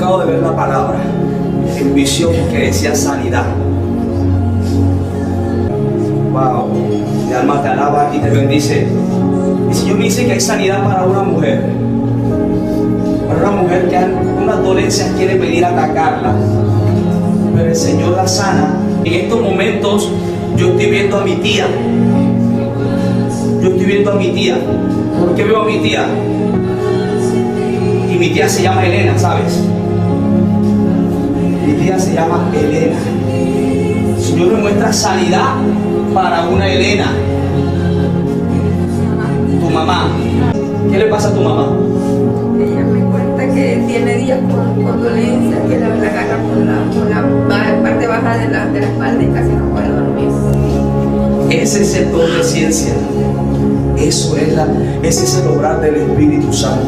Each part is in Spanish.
acabo de ver la palabra en visión que decía sanidad. Wow, mi alma te alaba y te bendice. El Señor me dice que hay sanidad para una mujer. Para una mujer que unas dolencias quiere venir a atacarla. Pero el Señor la sana. En estos momentos yo estoy viendo a mi tía. ¿Por qué veo a mi tía? Y mi tía se llama Elena, ¿sabes? Mi tía se llama Elena. El Señor me muestra sanidad para una Elena. Tu mamá. ¿Qué le pasa a tu mamá? Ella me cuenta que tiene días con dolencia, que la agarra por la parte baja de la espalda y casi no puede dormir. Ese es el don de ciencia. Ese es el obrar del Espíritu Santo.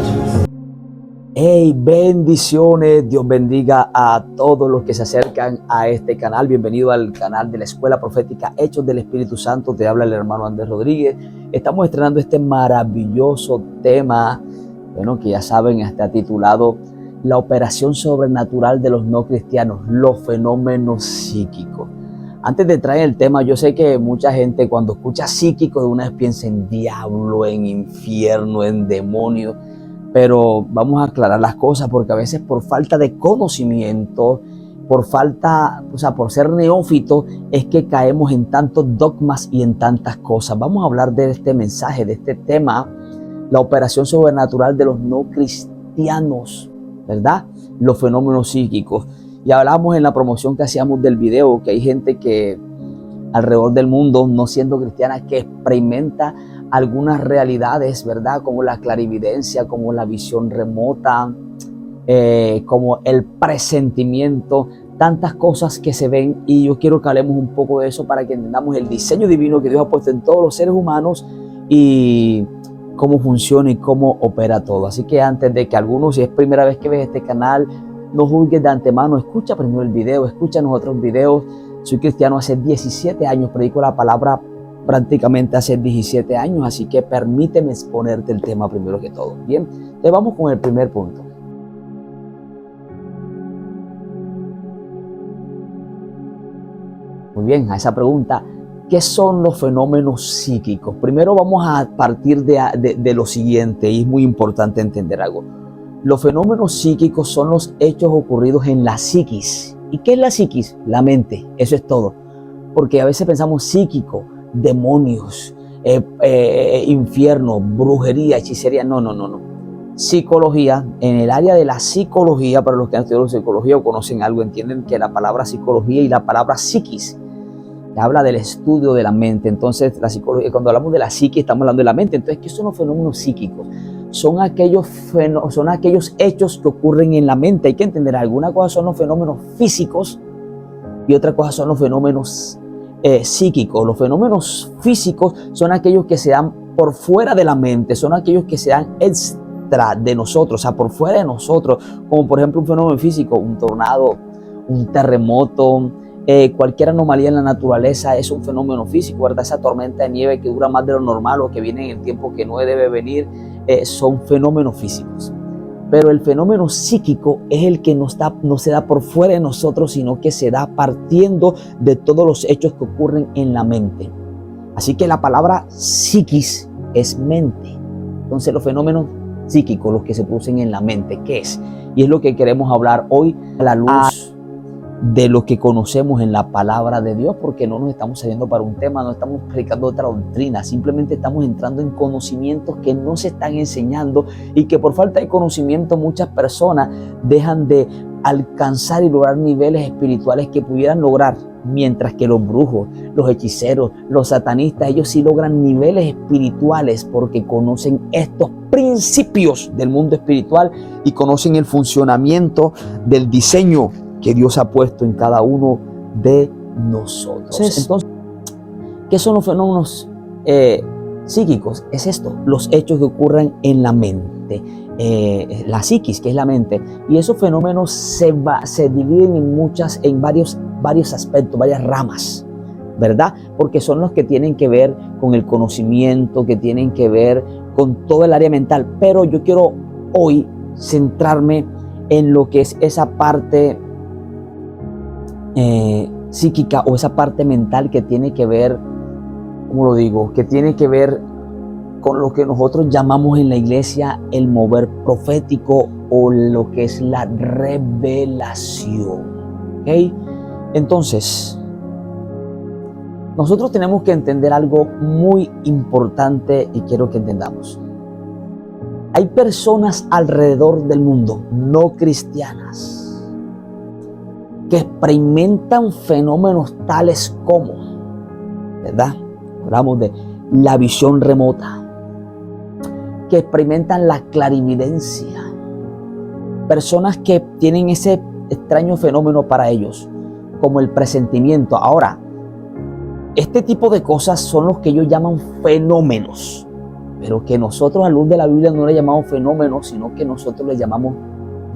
Hey, bendiciones, Dios bendiga a todos los que se acercan a este canal. Bienvenido al canal de la Escuela Profética Hechos del Espíritu Santo. Te habla el hermano Andrés Rodríguez. Estamos estrenando este maravilloso tema, bueno, que ya saben, está titulado La operación sobrenatural de los no cristianos, los fenómenos psíquicos. Antes de traer el tema, yo sé que mucha gente cuando escucha psíquico de una vez piensa en diablo, en infierno, en demonio. Pero vamos a aclarar las cosas porque a veces por falta de conocimiento, por ser neófitos, es que caemos en tantos dogmas y en tantas cosas. Vamos a hablar de este mensaje, de este tema, la operación sobrenatural de los no cristianos, ¿verdad? Los fenómenos psíquicos. Y hablamos en la promoción que hacíamos del video que hay gente que alrededor del mundo, no siendo cristiana, que experimenta algunas realidades, ¿verdad? Como la clarividencia, como la visión remota, como el presentimiento, tantas cosas que se ven, y yo quiero que hablemos un poco de eso para que entendamos el diseño divino que Dios ha puesto en todos los seres humanos y cómo funciona y cómo opera todo. Así que antes de que algunos, si es primera vez que ves este canal, no juzgues de antemano, escucha primero el video, escucha los otros videos. Soy cristiano hace 17 años, predico la palabra prácticamente hace 17 años, así que permíteme exponerte el tema primero que todo. Bien, entonces vamos con el primer punto. Muy bien, a esa pregunta, ¿qué son los fenómenos psíquicos? Primero vamos a partir de lo siguiente, y es muy importante entender algo. Los fenómenos psíquicos son los hechos ocurridos en la psiquis. ¿Y qué es la psiquis? La mente, eso es todo. Porque a veces pensamos psíquico, demonios, infierno, brujería, hechicería. No. Psicología, en el área de la psicología, para los que han estudiado psicología o conocen algo, entienden que la palabra psicología y la palabra psiquis habla del estudio de la mente. Entonces, la psicología, cuando hablamos de la psiquis, estamos hablando de la mente. Entonces, ¿qué son los fenómenos psíquicos? Son aquellos hechos que ocurren en la mente. Hay que entender, alguna cosa son los fenómenos físicos y otra cosa son los fenómenos psíquicos. Los fenómenos físicos son aquellos que se dan por fuera de la mente, son aquellos que se dan extra de nosotros, o sea, por fuera de nosotros, como por ejemplo un fenómeno físico, un tornado, un terremoto, cualquier anomalía en la naturaleza es un fenómeno físico, ¿verdad? Esa tormenta de nieve que dura más de lo normal o que viene en el tiempo que no debe venir, son fenómenos físicos. Pero el fenómeno psíquico es el que no se da por fuera de nosotros, sino que se da partiendo de todos los hechos que ocurren en la mente. Así que la palabra psiquis es mente. Entonces los fenómenos psíquicos, los que se producen en la mente, ¿qué es? Y es lo que queremos hablar hoy a la luz de lo que conocemos en la palabra de Dios, porque no nos estamos saliendo para un tema, no estamos predicando otra doctrina, simplemente estamos entrando en conocimientos que no se están enseñando y que por falta de conocimiento muchas personas dejan de alcanzar y lograr niveles espirituales que pudieran lograr, mientras que los brujos, los hechiceros, los satanistas, ellos sí logran niveles espirituales porque conocen estos principios del mundo espiritual y conocen el funcionamiento del diseño que Dios ha puesto en cada uno de nosotros. Entonces, ¿qué son los fenómenos psíquicos? Es esto, los hechos que ocurren en la mente, la psiquis, que es la mente. Y esos fenómenos se dividen en varios aspectos, varias ramas, ¿verdad? Porque son los que tienen que ver con el conocimiento, que tienen que ver con todo el área mental. Pero yo quiero hoy centrarme en lo que es esa parte psíquica o esa parte mental que tiene que ver, ¿cómo lo digo? Que tiene que ver con lo que nosotros llamamos en la iglesia el mover profético o lo que es la revelación. ¿Okay? Entonces, nosotros tenemos que entender algo muy importante y quiero que entendamos. Hay personas alrededor del mundo, no cristianas, que experimentan fenómenos tales como, ¿verdad? Hablamos de la visión remota, que experimentan la clarividencia, personas que tienen ese extraño fenómeno para ellos, como el presentimiento. Ahora, este tipo de cosas son los que ellos llaman fenómenos, pero que nosotros a luz de la Biblia no le llamamos fenómenos, sino que nosotros le llamamos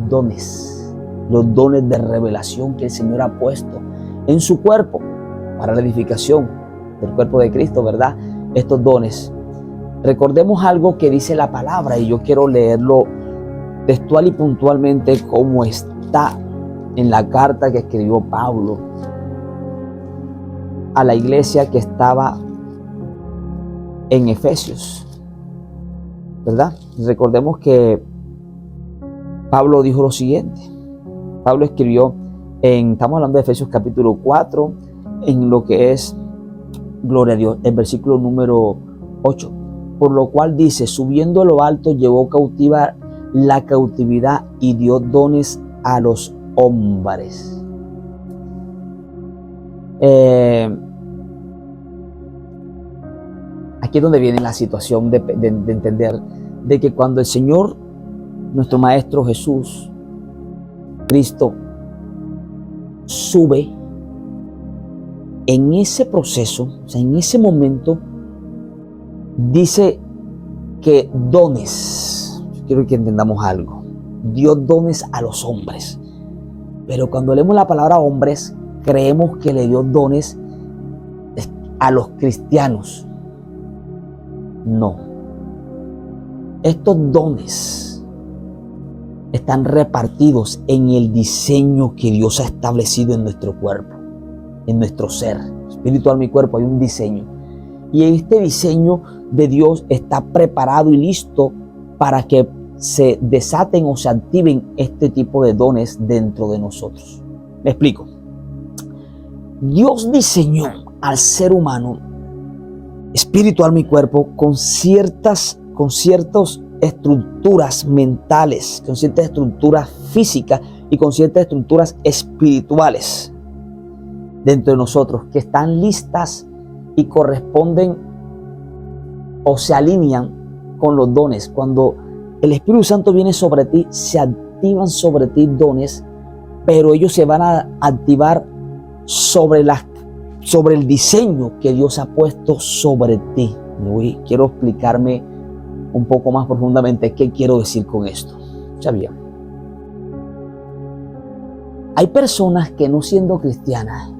dones, los dones de revelación que el Señor ha puesto en su cuerpo para la edificación del cuerpo de Cristo, ¿verdad? Estos dones. Recordemos algo que dice la palabra y yo quiero leerlo textual y puntualmente como está en la carta que escribió Pablo a la iglesia que estaba en Efesios, ¿verdad? Recordemos que Pablo dijo lo siguiente. Pablo escribió estamos hablando de Efesios capítulo 4, en lo que es, gloria a Dios, el versículo número 8. Por lo cual dice, subiendo a lo alto, llevó cautiva la cautividad y dio dones a los hombres. Aquí es donde viene la situación de entender de que cuando el Señor, nuestro Maestro Jesús, Cristo, sube, en ese proceso, o sea, en ese momento, dice que dones, yo quiero que entendamos algo, dio dones a los hombres, pero cuando leemos la palabra hombres, creemos que le dio dones a los cristianos. No. Estos dones están repartidos en el diseño que Dios ha establecido en nuestro cuerpo, en nuestro ser. Espíritu, alma y cuerpo, hay un diseño. Y este diseño de Dios está preparado y listo para que se desaten o se activen este tipo de dones dentro de nosotros. Me explico. Dios diseñó al ser humano, espíritu, alma y cuerpo, con ciertas estructuras mentales, con ciertas estructuras físicas y con ciertas estructuras espirituales dentro de nosotros que están listas y corresponden o se alinean con los dones. Cuando el Espíritu Santo viene sobre ti, se activan sobre ti dones, pero ellos se van a activar sobre el diseño que Dios ha puesto sobre ti. Quiero explicarme un poco más profundamente qué quiero decir con esto. Ya bien. Hay personas que, no siendo cristianas,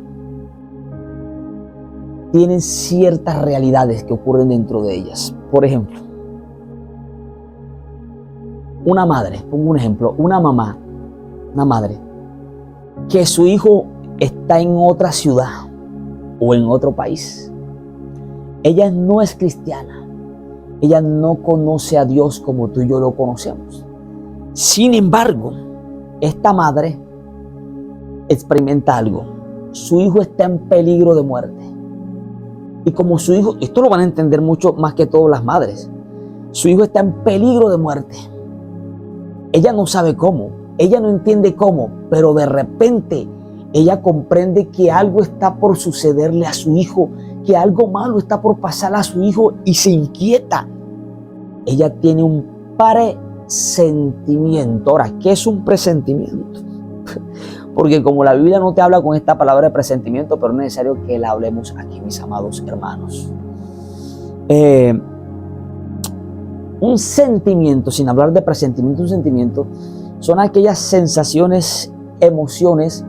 tienen ciertas realidades que ocurren dentro de ellas. Por ejemplo, una madre, pongo un ejemplo, una madre, que su hijo está en otra ciudad o en otro país. Ella no es cristiana. Ella no conoce a Dios como tú y yo lo conocemos. Sin embargo, esta madre experimenta algo. Su hijo está en peligro de muerte. Y como su hijo, esto lo van a entender mucho más que todas las madres, su hijo está en peligro de muerte. Ella no sabe cómo, ella no entiende cómo, pero de repente ella comprende que algo está por sucederle a su hijo, que algo malo está por pasar a su hijo y se inquieta. Ella tiene un presentimiento. Ahora, ¿qué es un presentimiento? Porque como la Biblia no te habla con esta palabra de presentimiento, pero es necesario que la hablemos aquí, mis amados hermanos. Un sentimiento, sin hablar de presentimiento, un sentimiento son aquellas sensaciones, emociones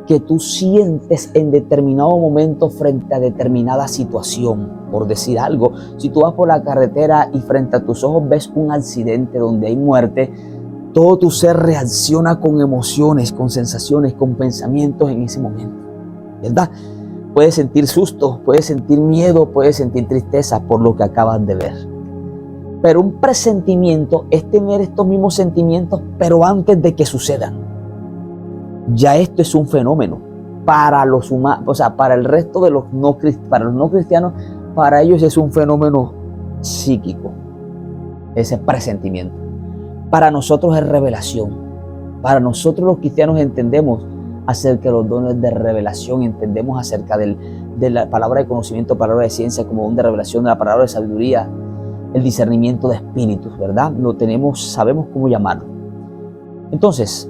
que tú sientes en determinado momento frente a determinada situación. Por decir algo, si tú vas por la carretera y frente a tus ojos ves un accidente donde hay muerte, Todo tu ser reacciona con emociones, con sensaciones, con pensamientos en ese momento, ¿verdad? Puedes sentir susto, puedes sentir miedo, puedes sentir tristeza por lo que acabas de ver. Pero un presentimiento es tener estos mismos sentimientos, pero antes de que sucedan. Ya esto es un fenómeno para los humanos, o sea, para el resto de los no cristianos, para ellos es un fenómeno psíquico, ese presentimiento. Para nosotros es revelación. Para nosotros los cristianos entendemos acerca de los dones de revelación, entendemos acerca de la palabra de conocimiento, palabra de ciencia, como don de revelación, de la palabra de sabiduría, el discernimiento de espíritus, ¿verdad? Lo tenemos, sabemos cómo llamarlo. Entonces,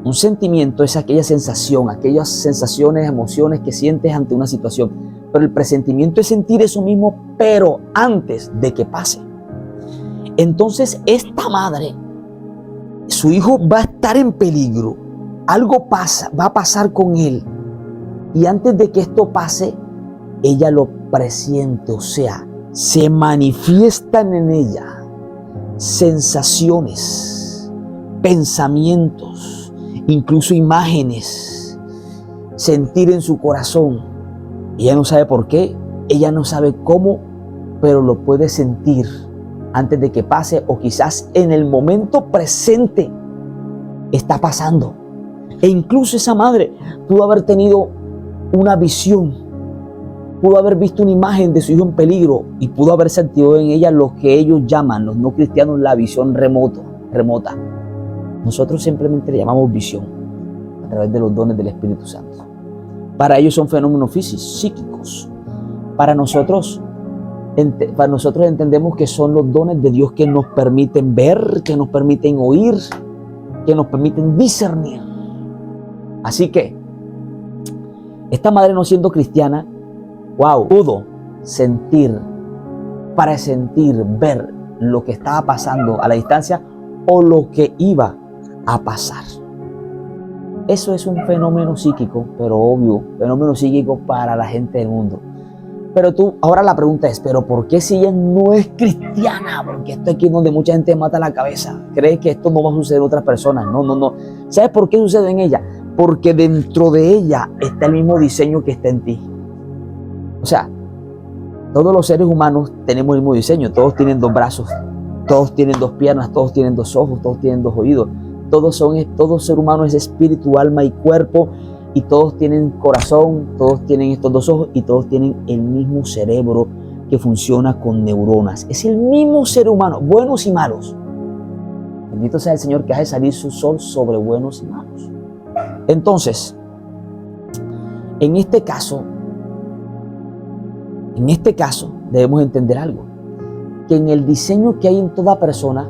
un sentimiento es aquella sensación, aquellas sensaciones, emociones que sientes ante una situación. Pero el presentimiento es sentir eso mismo, pero antes de que pase. Entonces, esta madre, su hijo va a estar en peligro. Algo pasa, va a pasar con él. Y antes de que esto pase, ella lo presiente, o sea, se manifiestan en ella sensaciones, pensamientos, incluso imágenes, sentir en su corazón. Ella no sabe por qué, ella no sabe cómo, pero lo puede sentir antes de que pase, o quizás en el momento presente está pasando. E incluso esa madre pudo haber tenido una visión, pudo haber visto una imagen de su hijo en peligro y pudo haber sentido en ella lo que ellos llaman, los no cristianos, la visión remota. Nosotros simplemente le llamamos visión a través de los dones del Espíritu Santo. Para ellos son fenómenos físicos, psíquicos. Para nosotros entendemos que son los dones de Dios que nos permiten ver, que nos permiten oír, que nos permiten discernir. Así que esta madre, no siendo cristiana, pudo sentir, presentir, ver lo que estaba pasando a la distancia o lo que iba a pasar. Eso es un fenómeno psíquico, pero obvio, fenómeno psíquico para la gente del mundo. Pero ahora la pregunta es, ¿pero por qué si ella no es cristiana? Porque esto es aquí donde mucha gente mata la cabeza. Cree que esto no va a suceder en otras personas. No. ¿Sabes por qué sucede en ella? Porque dentro de ella está el mismo diseño que está en ti. O sea, todos los seres humanos tenemos el mismo diseño. Todos tienen 2 brazos, todos tienen 2 piernas, todos tienen 2 ojos, todos tienen 2 oídos. Todo ser humano es espíritu, alma y cuerpo, y todos tienen corazón, todos tienen estos 2 ojos y todos tienen el mismo cerebro que funciona con neuronas. Es el mismo ser humano, buenos y malos. Bendito sea el Señor que hace salir su sol sobre buenos y malos. Entonces, en este caso debemos entender algo, que en el diseño que hay en toda persona,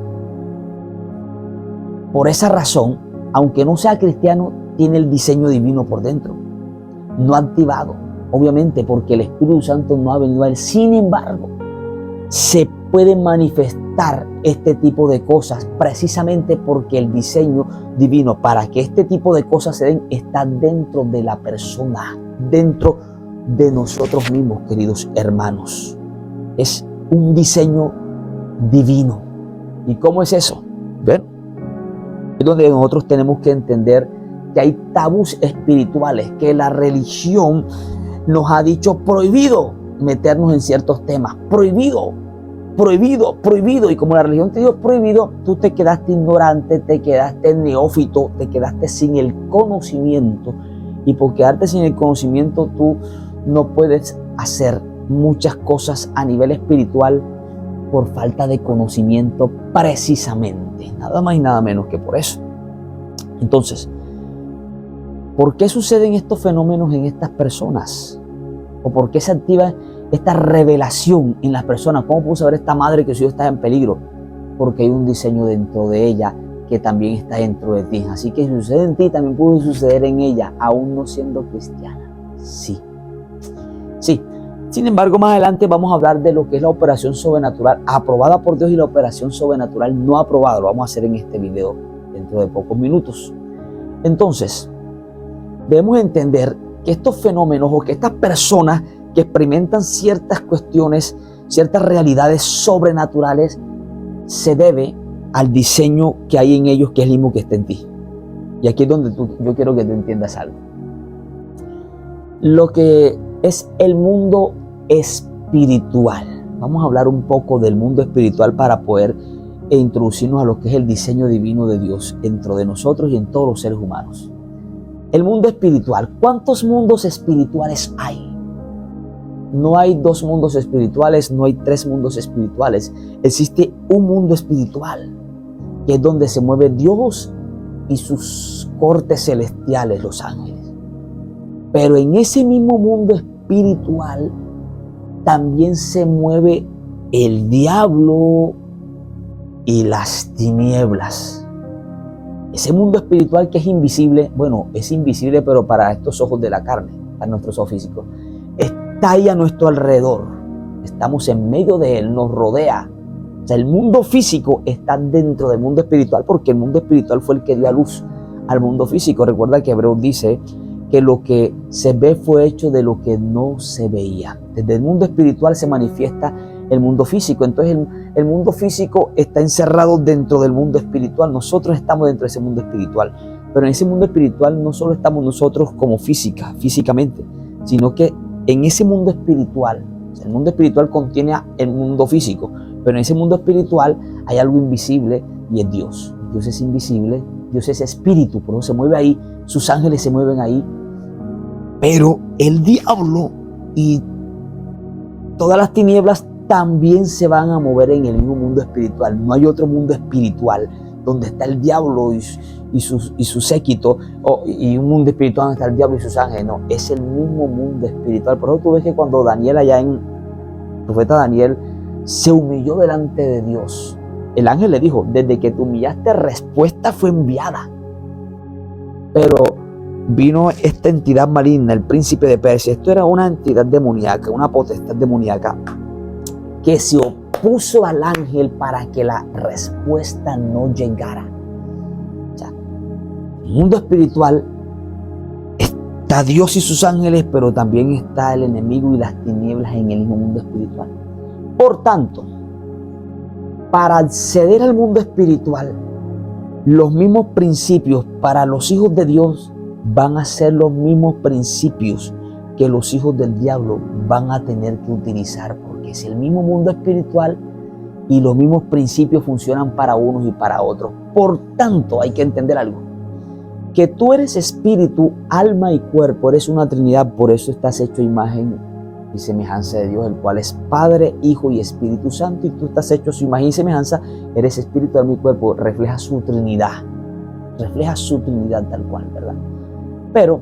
por esa razón, aunque no sea cristiano, tiene el diseño divino por dentro, no activado, obviamente, porque el Espíritu Santo no ha venido a él. Sin embargo, se puede manifestar este tipo de cosas precisamente porque el diseño divino para que este tipo de cosas se den está dentro de la persona, dentro de nosotros mismos, queridos hermanos. Es un diseño divino. ¿Y cómo es eso? Bueno, es donde nosotros tenemos que entender que hay tabús espirituales, que la religión nos ha dicho prohibido meternos en ciertos temas, prohibido. Y como la religión te dio prohibido, tú te quedaste ignorante, te quedaste neófito, te quedaste sin el conocimiento, y por quedarte sin el conocimiento tú no puedes hacer muchas cosas a nivel espiritual por falta de conocimiento, precisamente, nada más y nada menos que por eso. Entonces, ¿por qué suceden estos fenómenos en estas personas? ¿O por qué se activa esta revelación en las personas? ¿Cómo pudo saber esta madre que su hijo está en peligro? Porque hay un diseño dentro de ella que también está dentro de ti. Así que si sucede en ti, también puede suceder en ella, aún no siendo cristiana. Sí. Sin embargo, más adelante vamos a hablar de lo que es la operación sobrenatural aprobada por Dios y la operación sobrenatural no aprobada. Lo vamos a hacer en este video dentro de pocos minutos. Entonces, debemos entender que estos fenómenos o que estas personas que experimentan ciertas cuestiones, ciertas realidades sobrenaturales, se debe al diseño que hay en ellos, que es el mismo que está en ti. Y aquí es donde yo quiero que tú entiendas algo. Lo que es el mundo espiritual. Vamos a hablar un poco del mundo espiritual para poder introducirnos a lo que es el diseño divino de Dios dentro de nosotros y en todos los seres humanos. El mundo espiritual. ¿Cuántos mundos espirituales hay? No hay 2 mundos espirituales, no hay 3 mundos espirituales. Existe un mundo espiritual, que es donde se mueve Dios y sus cortes celestiales, los ángeles. Pero en ese mismo mundo espiritual también se mueve el diablo y las tinieblas. Ese mundo espiritual que es invisible, bueno, es invisible, pero para estos ojos de la carne, para nuestros ojos físicos, está ahí a nuestro alrededor. Estamos en medio de él, nos rodea. O sea, el mundo físico está dentro del mundo espiritual, porque el mundo espiritual fue el que dio a luz al mundo físico. Recuerda que Hebreos dice que lo que se ve fue hecho de lo que no se veía. Desde el mundo espiritual se manifiesta el mundo físico. Entonces el mundo físico está encerrado dentro del mundo espiritual. Nosotros estamos dentro de ese mundo espiritual. Pero en ese mundo espiritual no solo estamos nosotros como físicamente, sino que en ese mundo espiritual, el mundo espiritual contiene el mundo físico, pero en ese mundo espiritual hay algo invisible y es Dios. Dios es invisible, Dios es espíritu, por eso se mueve ahí, sus ángeles se mueven ahí. Pero el diablo y todas las tinieblas también se van a mover en el mismo mundo espiritual. No hay otro mundo espiritual donde está el diablo y su séquito, y un mundo espiritual donde está el diablo y sus ángeles. No, es el mismo mundo espiritual. Por eso tú ves que cuando Daniel, allá en el profeta Daniel, se humilló delante de Dios, el ángel le dijo: desde que te humillaste, respuesta fue enviada. Pero vino esta entidad maligna, el príncipe de Persia. Esto era una entidad demoníaca, una potestad demoníaca, que se opuso al ángel para que la respuesta no llegara. O sea, en el mundo espiritual está Dios y sus ángeles, pero también está el enemigo y las tinieblas en el mismo mundo espiritual. Por tanto, para acceder al mundo espiritual, los mismos principios para los hijos de Dios van a ser los mismos principios que los hijos del diablo van a tener que utilizar, porque es el mismo mundo espiritual y los mismos principios funcionan para unos y para otros. Por tanto, hay que entender algo: que tú eres espíritu, alma y cuerpo, eres una trinidad, por eso estás hecho a imagen y semejanza de Dios, el cual es Padre, Hijo y Espíritu Santo, y tú estás hecho a su imagen y semejanza, eres espíritu, alma y cuerpo, refleja su trinidad tal cual, ¿verdad? Pero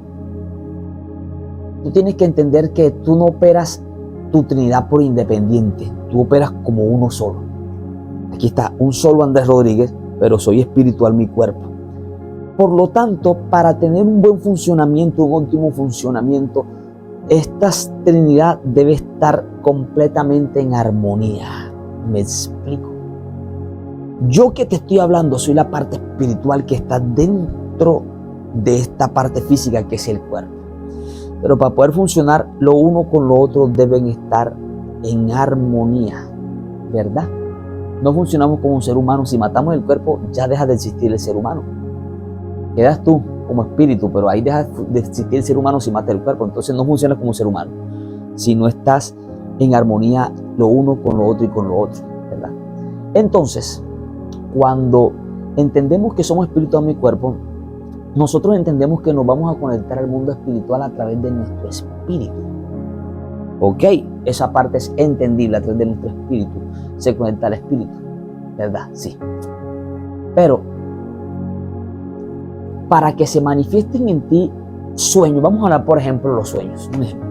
tú tienes que entender que tú no operas tu trinidad por independiente, tú operas como uno solo. Aquí está un solo Andrés Rodríguez, pero soy espíritu, alma y cuerpo. Por lo tanto, para tener un buen funcionamiento, un óptimo funcionamiento, esta trinidad debe estar completamente en armonía. ¿Me explico? Yo que te estoy hablando soy la parte espiritual que está dentro de esta parte física que es el cuerpo. Pero para poder funcionar, lo uno con lo otro deben estar en armonía, ¿verdad? No funcionamos como un ser humano. Si matamos el cuerpo, ya deja de existir el ser humano. Quedas tú como espíritu, pero ahí deja de existir el ser humano si mata el cuerpo. Entonces no funcionas como un ser humano si no estás en armonía lo uno con lo otro y con lo otro, ¿verdad? Entonces, cuando entendemos que somos espíritu, alma y cuerpo, nosotros entendemos que nos vamos a conectar al mundo espiritual a través de nuestro espíritu. Ok, esa parte es entendible. A través de nuestro espíritu se conecta al espíritu, ¿verdad? Sí. Pero para que se manifiesten en ti sueños, vamos a hablar por ejemplo de los sueños. Un ejemplo.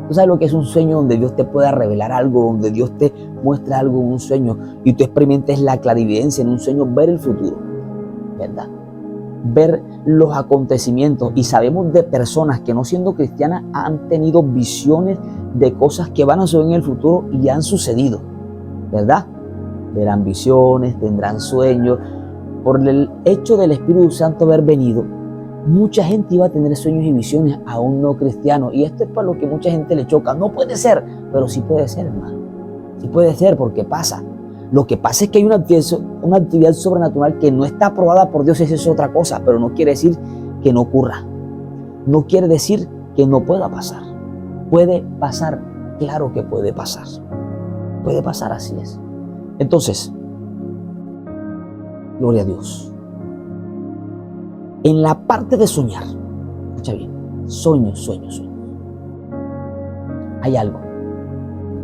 ¿Tú sabes lo que es un sueño? Donde Dios te pueda revelar algo, donde Dios te muestra algo en un sueño y tú experimentes la clarividencia en un sueño, ver el futuro, ¿verdad? Ver los acontecimientos. Y sabemos de personas que, no siendo cristianas, han tenido visiones de cosas que van a suceder en el futuro y han sucedido, ¿verdad? Verán visiones, tendrán sueños. Por el hecho del Espíritu Santo haber venido, mucha gente iba a tener sueños y visiones aún no cristianos. Y esto es para lo que mucha gente le choca. No puede ser, pero sí puede ser, hermano. Sí puede ser, porque pasa. Lo que pasa es que hay una actividad sobrenatural que no está aprobada por Dios, esa es otra cosa, pero no quiere decir que no ocurra. No quiere decir que no pueda pasar. Puede pasar, claro que puede pasar. Puede pasar, así es. Entonces, gloria a Dios. En la parte de soñar, escucha bien, sueños. Hay algo.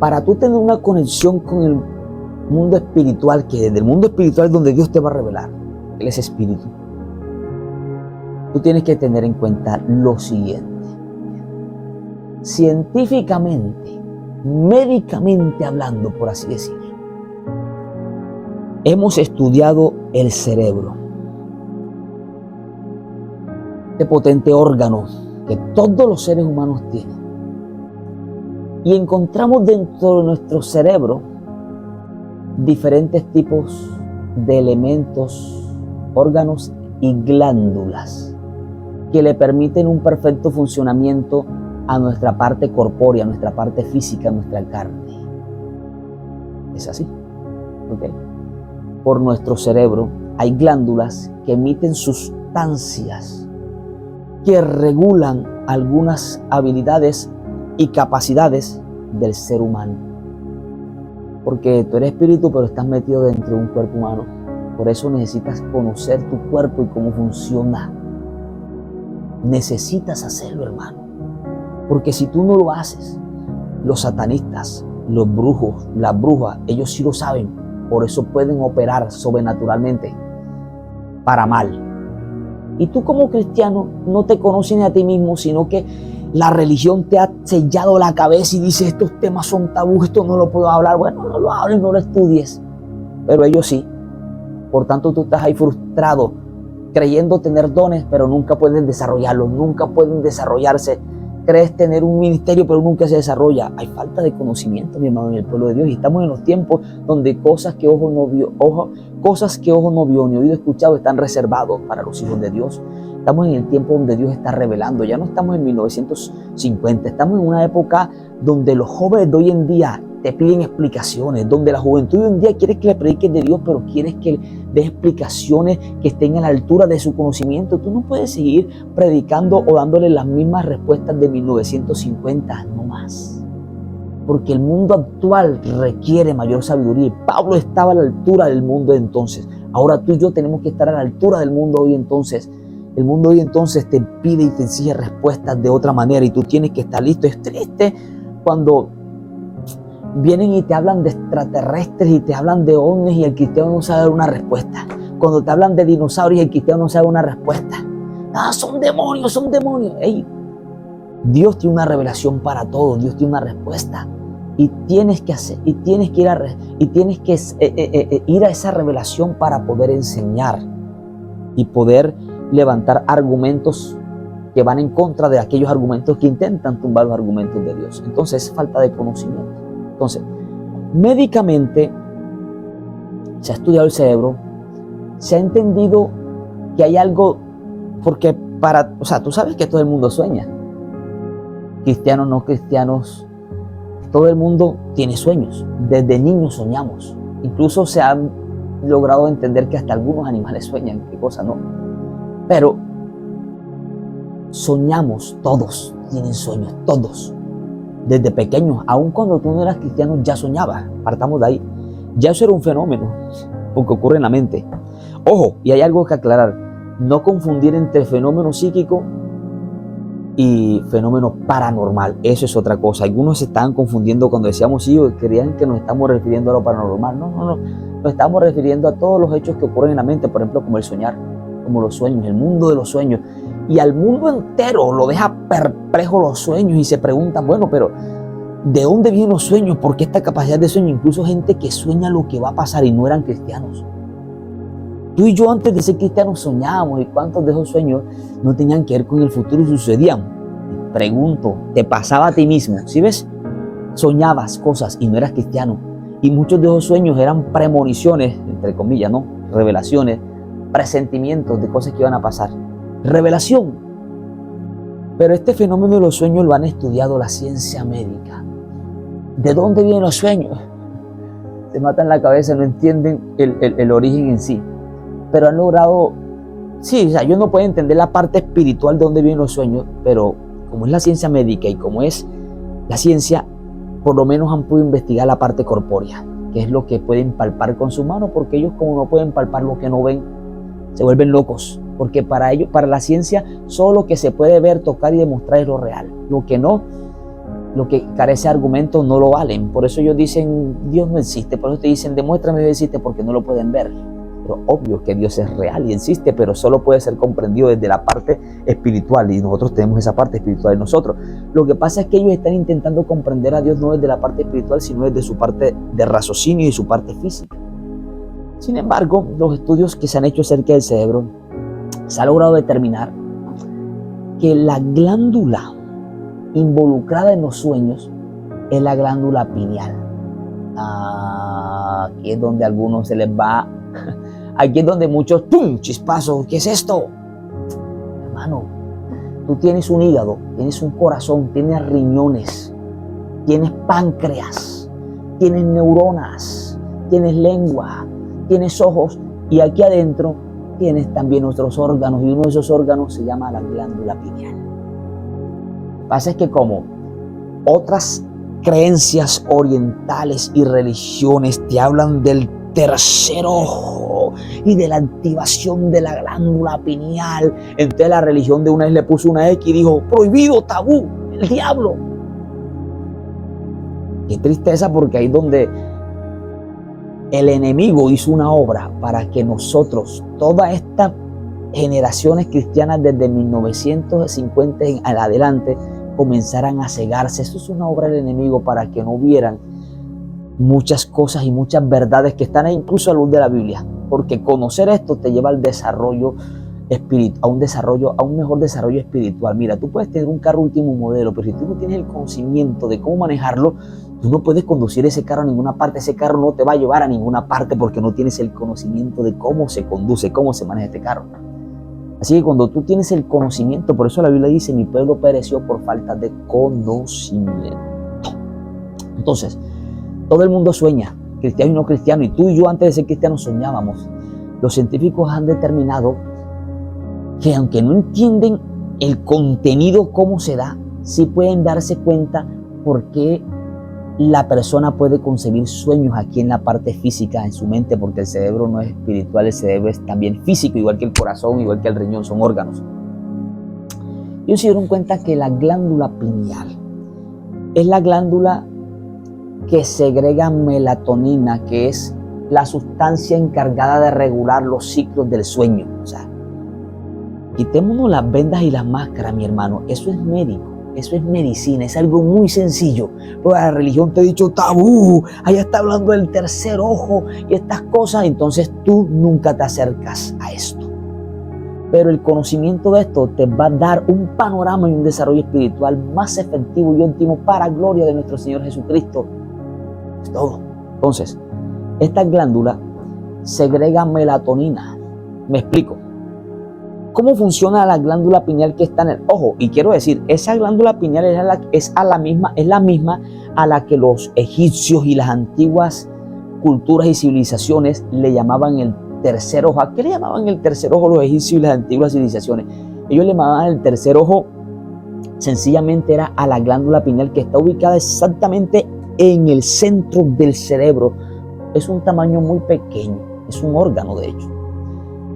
Para tú tener una conexión con el mundo espiritual, que desde el mundo espiritual es donde Dios te va a revelar, Él es espíritu, tú tienes que tener en cuenta lo siguiente. Científicamente, médicamente hablando, por así decirlo, hemos estudiado el cerebro, este potente órgano que todos los seres humanos tienen, y encontramos dentro de nuestro cerebro diferentes tipos de elementos, órganos y glándulas que le permiten un perfecto funcionamiento a nuestra parte corpórea, a nuestra parte física, a nuestra carne. Es así, ¿ok? Por nuestro cerebro hay glándulas que emiten sustancias que regulan algunas habilidades y capacidades del ser humano. Porque tú eres espíritu, pero estás metido dentro de un cuerpo humano. Por eso necesitas conocer tu cuerpo y cómo funciona. Necesitas hacerlo, hermano. Porque si tú no lo haces, los satanistas, los brujos, las brujas, ellos sí lo saben. Por eso pueden operar sobrenaturalmente para mal. Y tú como cristiano no te conoces ni a ti mismo, sino que la religión te ha sellado la cabeza y dice: estos temas son tabú, esto no lo puedo hablar. Bueno, no lo hables, no lo estudies. Pero ellos sí. Por tanto, tú estás ahí frustrado, creyendo tener dones, pero nunca pueden desarrollarlos, nunca pueden desarrollarse. Crees tener un ministerio, pero nunca se desarrolla. Hay falta de conocimiento, mi hermano, en el pueblo de Dios. Y estamos en los tiempos donde cosas que ojo no vio ni oído escuchado están reservados para los hijos de Dios. Estamos en el tiempo donde Dios está revelando. Ya no estamos en 1950. Estamos en una época donde los jóvenes de hoy en día te piden explicaciones, donde la juventud de hoy en día quiere que le prediques de Dios, pero quieres que le des explicaciones que estén a la altura de su conocimiento. Tú no puedes seguir predicando o dándole las mismas respuestas de 1950, no más. Porque el mundo actual requiere mayor sabiduría. Y Pablo estaba a la altura del mundo de entonces. Ahora tú y yo tenemos que estar a la altura del mundo hoy entonces. El mundo hoy entonces te pide y te exige respuestas de otra manera y tú tienes que estar listo. Es triste cuando vienen y te hablan de extraterrestres y te hablan de ovnis y el cristiano no sabe dar una respuesta. Cuando te hablan de dinosaurios y el cristiano no sabe una respuesta. Ah, son demonios, son demonios. Ey, Dios tiene una revelación para todos, Dios tiene una respuesta. Y tienes que ir a esa revelación para poder enseñar y poder levantar argumentos que van en contra de aquellos argumentos que intentan tumbar los argumentos de Dios. Entonces es falta de conocimiento. Entonces, médicamente se ha estudiado el cerebro, se ha entendido que hay algo, porque tú sabes que todo el mundo sueña, cristianos, no cristianos, todo el mundo tiene sueños, desde niños soñamos, incluso se ha logrado entender que hasta algunos animales sueñan, qué cosa no, pero soñamos, todos tienen sueños, todos. Desde pequeños, aun cuando tú no eras cristiano, ya soñabas. Partamos de ahí. Ya eso era un fenómeno, porque ocurre en la mente. Ojo, y hay algo que aclarar. No confundir entre fenómeno psíquico y fenómeno paranormal. Eso es otra cosa. Algunos se estaban confundiendo cuando decíamos sí, creían que nos estamos refiriendo a lo paranormal. No. Nos estamos refiriendo a todos los hechos que ocurren en la mente, por ejemplo, como el soñar, como los sueños, el mundo de los sueños. Y al mundo entero lo deja perplejo los sueños y se preguntan, bueno, pero ¿de dónde vienen los sueños? ¿Por qué esta capacidad de sueño? Incluso gente que sueña lo que va a pasar y no eran cristianos. Tú y yo antes de ser cristianos soñábamos, y cuántos de esos sueños no tenían que ver con el futuro y sucedían. Pregunto, ¿te pasaba a ti mismo? ¿Sí ves? Soñabas cosas y no eras cristiano. Y muchos de esos sueños eran premoniciones, entre comillas, ¿no? Revelaciones, presentimientos de cosas que iban a pasar. Revelación. Pero este fenómeno de los sueños lo han estudiado la ciencia médica. ¿De dónde vienen los sueños? se matan la cabeza, no entienden el origen en sí. Pero han logrado, sí, o sea, ellos no pueden entender la parte espiritual de dónde vienen los sueños, pero como es la ciencia médica y como es la ciencia, por lo menos han podido investigar la parte corpórea, que es lo que pueden palpar con su mano, porque ellos como no pueden palpar lo que no ven, se vuelven locos, porque para ellos, para la ciencia, solo lo que se puede ver, tocar y demostrar es lo real. Lo que no, lo que carece de argumentos no lo valen. Por eso ellos dicen, Dios no existe. Por eso te dicen, demuéstrame que Dios existe, porque no lo pueden ver. Pero obvio que Dios es real y existe, pero solo puede ser comprendido desde la parte espiritual, y nosotros tenemos esa parte espiritual en nosotros. Lo que pasa es que ellos están intentando comprender a Dios no desde la parte espiritual, sino desde su parte de raciocinio y su parte física. Sin embargo, los estudios que se han hecho acerca del cerebro, se ha logrado determinar que la glándula involucrada en los sueños es la glándula pineal. Aquí es donde a algunos se les va, aquí es donde muchos, ¡pum!, chispazos, ¿qué es esto? Hermano, tú tienes un hígado, tienes un corazón, tienes riñones, tienes páncreas, tienes neuronas, tienes lengua, tienes ojos, y aquí adentro tienes también nuestros órganos, y uno de esos órganos se llama la glándula pineal. Lo que pasa es que como otras creencias orientales y religiones te hablan del tercer ojo y de la activación de la glándula pineal, entonces la religión de una vez le puso una X y dijo, prohibido, tabú, el diablo. Qué tristeza, porque ahí es donde el enemigo hizo una obra para que nosotros, todas estas generaciones cristianas desde 1950 en adelante, comenzaran a cegarse. Eso es una obra del enemigo para que no vieran muchas cosas y muchas verdades que están ahí, incluso a la luz de la Biblia. Porque conocer esto te lleva al desarrollo espiritual, a un mejor desarrollo espiritual. Mira, tú puedes tener un carro último modelo, pero si tú no tienes el conocimiento de cómo manejarlo, tú no puedes conducir ese carro a ninguna parte. Ese carro no te va a llevar a ninguna parte porque no tienes el conocimiento de cómo se conduce, cómo se maneja este carro. Así que cuando tú tienes el conocimiento, por eso la Biblia dice, mi pueblo pereció por falta de conocimiento. Entonces, todo el mundo sueña, cristiano y no cristiano, y tú y yo antes de ser cristianos soñábamos. Los científicos han determinado que aunque no entienden el contenido, cómo se da, sí pueden darse cuenta por qué la persona puede concebir sueños aquí en la parte física, en su mente, porque el cerebro no es espiritual, el cerebro es también físico, igual que el corazón, igual que el riñón, son órganos. Ellos se dieron cuenta que la glándula pineal es la glándula que segrega melatonina, que es la sustancia encargada de regular los ciclos del sueño. O sea, quitémonos las vendas y las máscaras, mi hermano, eso es médico. Eso es medicina, es algo muy sencillo. Pero la religión te ha dicho tabú, allá está hablando del tercer ojo y estas cosas, entonces tú nunca te acercas a esto. Pero el conocimiento de esto te va a dar un panorama y un desarrollo espiritual más efectivo y óptimo para gloria de nuestro Señor Jesucristo. Es todo. Entonces, esta glándula segrega melatonina. Me explico. ¿Cómo funciona la glándula pineal que está en el ojo? Y quiero decir, esa glándula pineal es la misma a la que los egipcios y las antiguas culturas y civilizaciones le llamaban el tercer ojo. ¿A qué le llamaban el tercer ojo los egipcios y las antiguas civilizaciones? Ellos le llamaban el tercer ojo, sencillamente era a la glándula pineal que está ubicada exactamente en el centro del cerebro. Es un tamaño muy pequeño, es un órgano de hecho.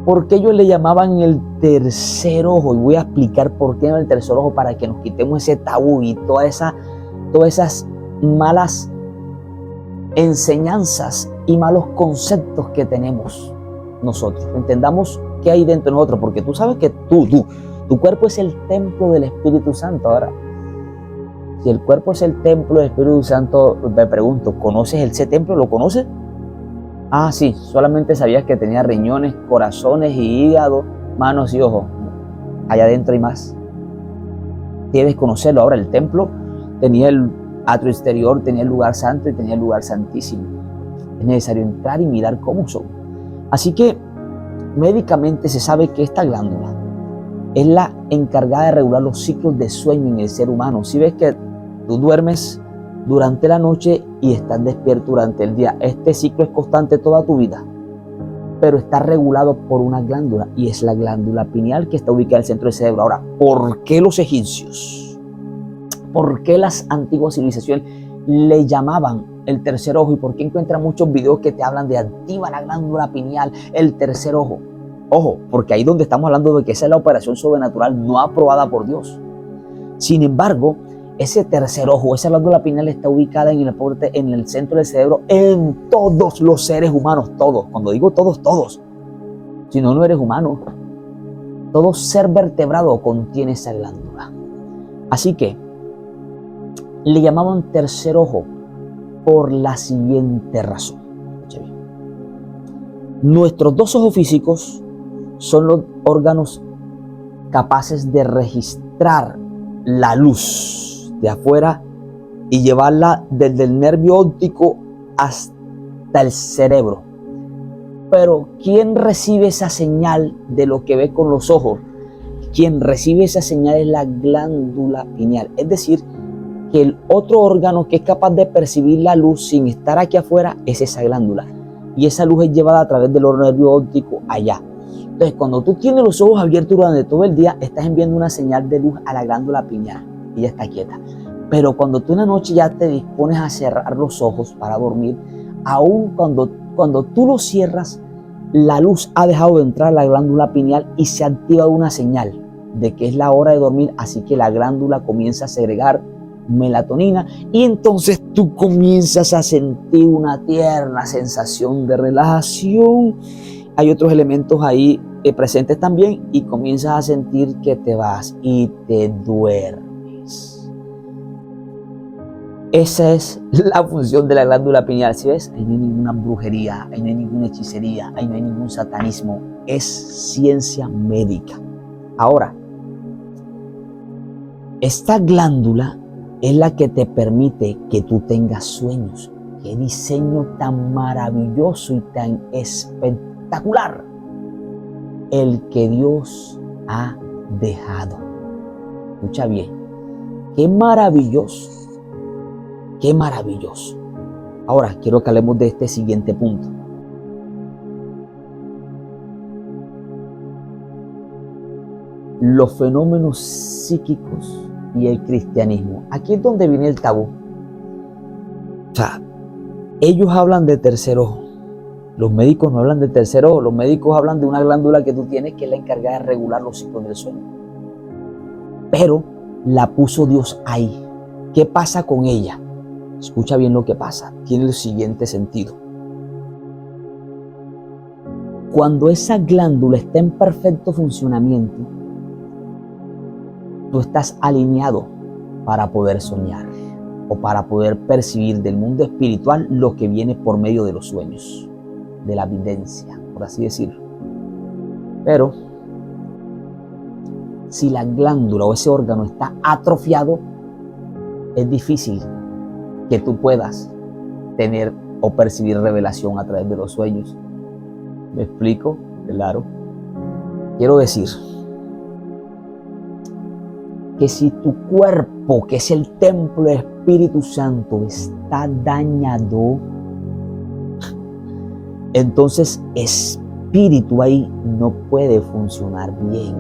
¿Por qué ellos le llamaban el tercer ojo? Y voy a explicar por qué el tercer ojo para que nos quitemos ese tabú y todas esas malas enseñanzas y malos conceptos que tenemos nosotros. Entendamos qué hay dentro de nosotros, porque tú sabes que tu cuerpo es el templo del Espíritu Santo. Ahora, si el cuerpo es el templo del Espíritu Santo, me pregunto, ¿conoces ese templo? ¿Lo conoces? Ah, sí, solamente sabías que tenía riñones, corazones y hígado, manos y ojos. Allá adentro hay más. Debes conocerlo. Ahora, el templo tenía el atrio exterior, tenía el lugar santo y tenía el lugar santísimo. Es necesario entrar y mirar cómo son. Así que, médicamente se sabe que esta glándula es la encargada de regular los ciclos de sueño en el ser humano. Si ves que tú duermes durante la noche y estás despierto durante el día. Este ciclo es constante toda tu vida, pero está regulado por una glándula, y es la glándula pineal que está ubicada en el centro del cerebro. Ahora, ¿por qué los egipcios? ¿Por qué las antiguas civilizaciones le llamaban el tercer ojo? ¿Y por qué encuentran muchos videos que te hablan de activa la glándula pineal, el tercer ojo? Ojo, porque ahí donde estamos hablando de que esa es la operación sobrenatural no aprobada por Dios. Sin embargo, ese tercer ojo, esa glándula pineal está ubicada en el centro del cerebro en todos los seres humanos, todos. Cuando digo todos, todos. Si no, no eres humano. Todo ser vertebrado contiene esa glándula. Así que le llamaban tercer ojo por la siguiente razón. Nuestros dos ojos físicos son los órganos capaces de registrar la luz de afuera y llevarla desde el nervio óptico hasta el cerebro. Pero ¿quién recibe esa señal de lo que ve con los ojos? Quien recibe esa señal es la glándula pineal. Es decir, que el otro órgano que es capaz de percibir la luz sin estar aquí afuera es esa glándula. Y esa luz es llevada a través del nervio óptico allá. Entonces, cuando tú tienes los ojos abiertos durante todo el día, estás enviando una señal de luz a la glándula pineal. Ella está quieta. Pero cuando tú en la noche ya te dispones a cerrar los ojos para dormir, aun cuando tú los cierras, la luz ha dejado de entrar a la glándula pineal y se activa una señal de que es la hora de dormir. Así que la glándula comienza a segregar melatonina y entonces tú comienzas a sentir una tierna sensación de relajación. Hay otros elementos ahí presentes también y comienzas a sentir que te vas y te duermes. Esa es la función de la glándula pineal. ¿Sí ves? Ahí no hay ninguna brujería, ahí no hay ninguna hechicería, ahí no hay ningún satanismo. Es ciencia médica. Ahora, esta glándula es la que te permite que tú tengas sueños. Qué diseño tan maravilloso y tan espectacular el que Dios ha dejado. Escucha bien, qué maravilloso, qué maravilloso. Ahora quiero que hablemos de este siguiente punto. Los fenómenos psíquicos y el cristianismo. Aquí es donde viene el tabú. O sea, ellos hablan de tercer ojo. Los médicos no hablan de tercer ojo. Los médicos hablan de una glándula que tú tienes que es la encargada de regular los ciclos del sueño. Pero la puso Dios ahí. ¿Qué pasa con ella? Escucha bien lo que pasa. Tiene el siguiente sentido. Cuando esa glándula está en perfecto funcionamiento, tú estás alineado para poder soñar o para poder percibir del mundo espiritual lo que viene por medio de los sueños, de la evidencia, por así decirlo. Pero si la glándula o ese órgano está atrofiado, es difícil que tú puedas tener o percibir revelación a través de los sueños. ¿Me explico? Claro. Quiero decir que si tu cuerpo, que es el templo del Espíritu Santo, está dañado, entonces espíritu ahí no puede funcionar bien.